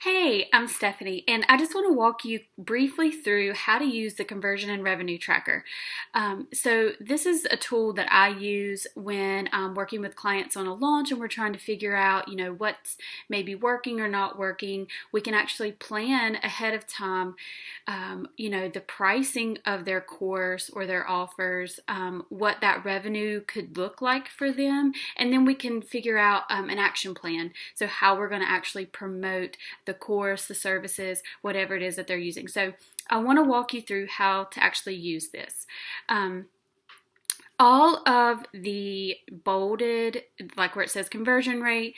Hey, I'm Stephanie, and I just want to walk you briefly through how to use the Conversion and Revenue Tracker. This is a tool that I use when I'm working with clients on a launch and we're trying to figure out, what's maybe working or not working. We can actually plan ahead of time, the pricing of their course or their offers, what that revenue could look like for them, and then we can figure out an action plan. So, how we're going to actually promote the course, the services, whatever it is that they're using. So I want to walk you through how to actually use this. All of the bolded, like where it says conversion rate,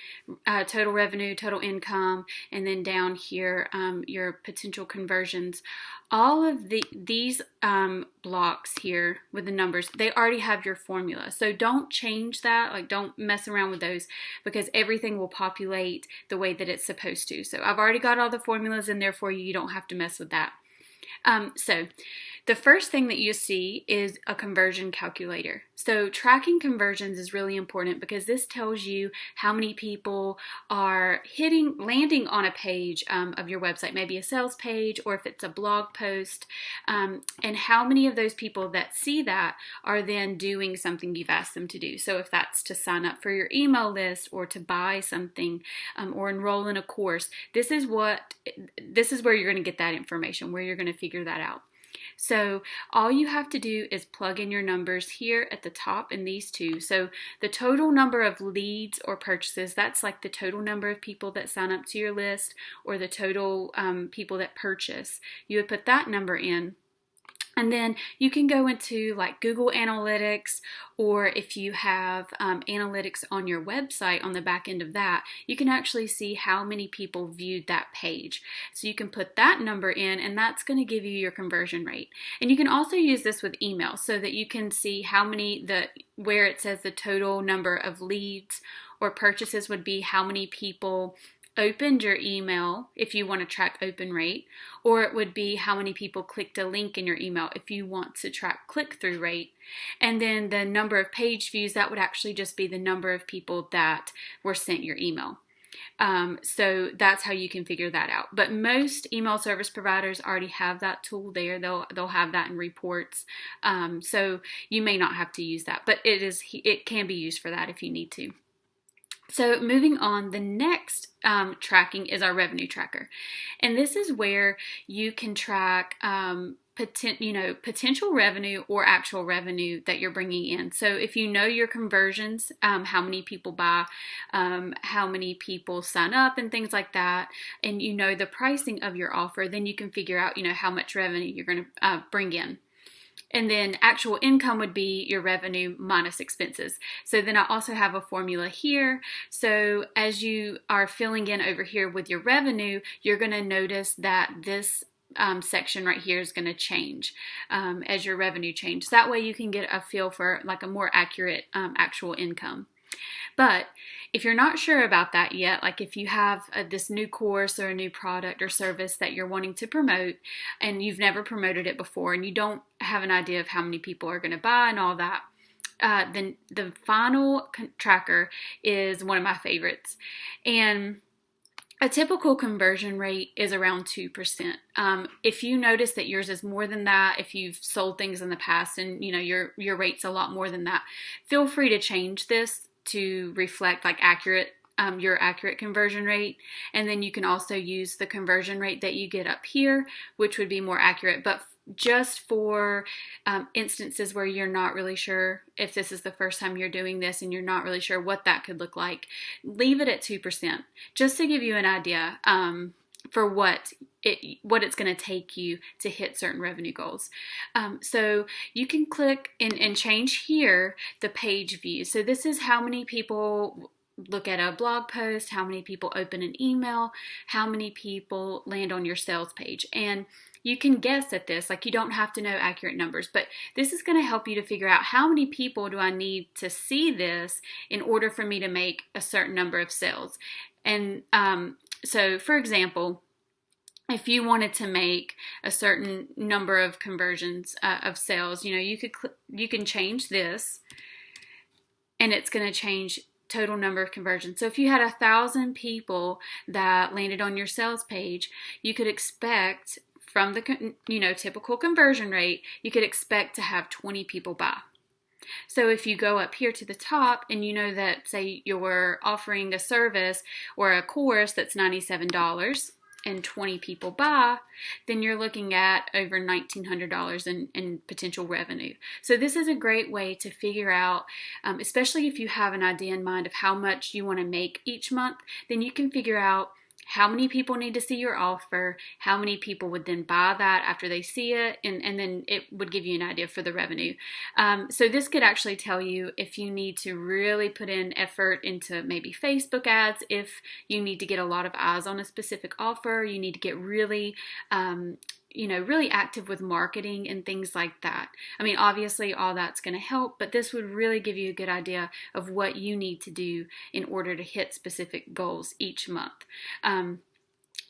total revenue, total income, and then down here, your potential conversions, all of these blocks here with the numbers, they already have your formula. So don't change that, like don't mess around with those, because everything will populate the way that it's supposed to. So I've already got all the formulas in there for you. You don't have to mess with that. So the first thing that you see is a conversion calculator. So tracking conversions is really important because this tells you how many people are landing on a page of your website, maybe a sales page, or if it's a blog post, and how many of those people that see that are then doing something you've asked them to do. So if that's to sign up for your email list or to buy something or enroll in a course, this is where you're going to get that information, where you're going to figure that out. So all you have to do is plug in your numbers here at the top in these two. So the total number of leads or purchases, that's like the total number of people that sign up to your list, or the total people that purchase. You would put that number in. And then you can go into like Google Analytics, or if you have analytics on your website on the back end of that, you can actually see how many people viewed that page. So you can put that number in, and that's going to give you your conversion rate. And you can also use this with email so that you can see how many, where it says the total number of leads or purchases would be how many people opened your email if you want to track open rate, or it would be how many people clicked a link in your email if you want to track click-through rate. And then the number of page views, that would actually just be the number of people that were sent your email. So that's how you can figure that out. But most email service providers already have that tool there. They'll have that in reports. So you may not have to use that, but it can be used for that if you need to. So moving on, the next tracking is our revenue tracker. And this is where you can track potential revenue or actual revenue that you're bringing in. So if you know your conversions, how many people buy, how many people sign up and things like that, and you know the pricing of your offer, then you can figure out, how much revenue you're going to bring in. And then actual income would be your revenue minus expenses. So then I also have a formula here. So as you are filling in over here with your revenue, you're going to notice that this section right here is going to change as your revenue changes. That way you can get a feel for like a more accurate actual income. But if you're not sure about that yet, like if you have this new course or a new product or service that you're wanting to promote and you've never promoted it before and you don't have an idea of how many people are going to buy and all that, then the final tracker is one of my favorites. And a typical conversion rate is around 2%. If you notice that yours is more than that, if you've sold things in the past and your rate's a lot more than that, feel free to change this to reflect like your accurate conversion rate. And then you can also use the conversion rate that you get up here, which would be more accurate. But just for instances where you're not really sure, if this is the first time you're doing this and you're not really sure what that could look like, leave it at 2%, just to give you an idea for what it's going to take you to hit certain revenue goals. So you can click and change here the page view. So this is how many people look at a blog post, how many people open an email, how many people land on your sales page. And you can guess at this, like you don't have to know accurate numbers, but this is going to help you to figure out how many people do I need to see this in order for me to make a certain number of sales. And so for example, if you wanted to make a certain number of conversions of sales, you can change this, and it's going to change total number of conversions. So if you had 1,000 people that landed on your sales page, you could expect from the typical conversion rate, you could expect to have 20 people buy. So if you go up here to the top and you know that, say, you're offering a service or a course that's $97 and 20 people buy, then you're looking at over $1,900 in potential revenue. So this is a great way to figure out, especially if you have an idea in mind of how much you want to make each month, then you can figure out how many people need to see your offer, how many people would then buy that after they see it, and then it would give you an idea for the revenue. So this could actually tell you if you need to really put in effort into maybe Facebook ads, if you need to get a lot of eyes on a specific offer, you need to get really really active with marketing and things like that. I mean, obviously all that's going to help, but this would really give you a good idea of what you need to do in order to hit specific goals each month.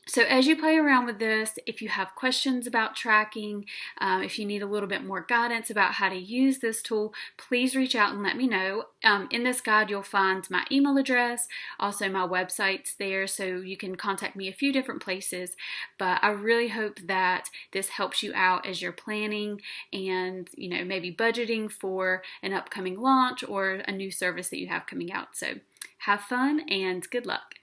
So as you play around with this, if you have questions about tracking, if you need a little bit more guidance about how to use this tool, please reach out and let me know. In this guide, you'll find my email address, also my website's there, so you can contact me a few different places. But I really hope that this helps you out as you're planning and maybe budgeting for an upcoming launch or a new service that you have coming out. So have fun and good luck.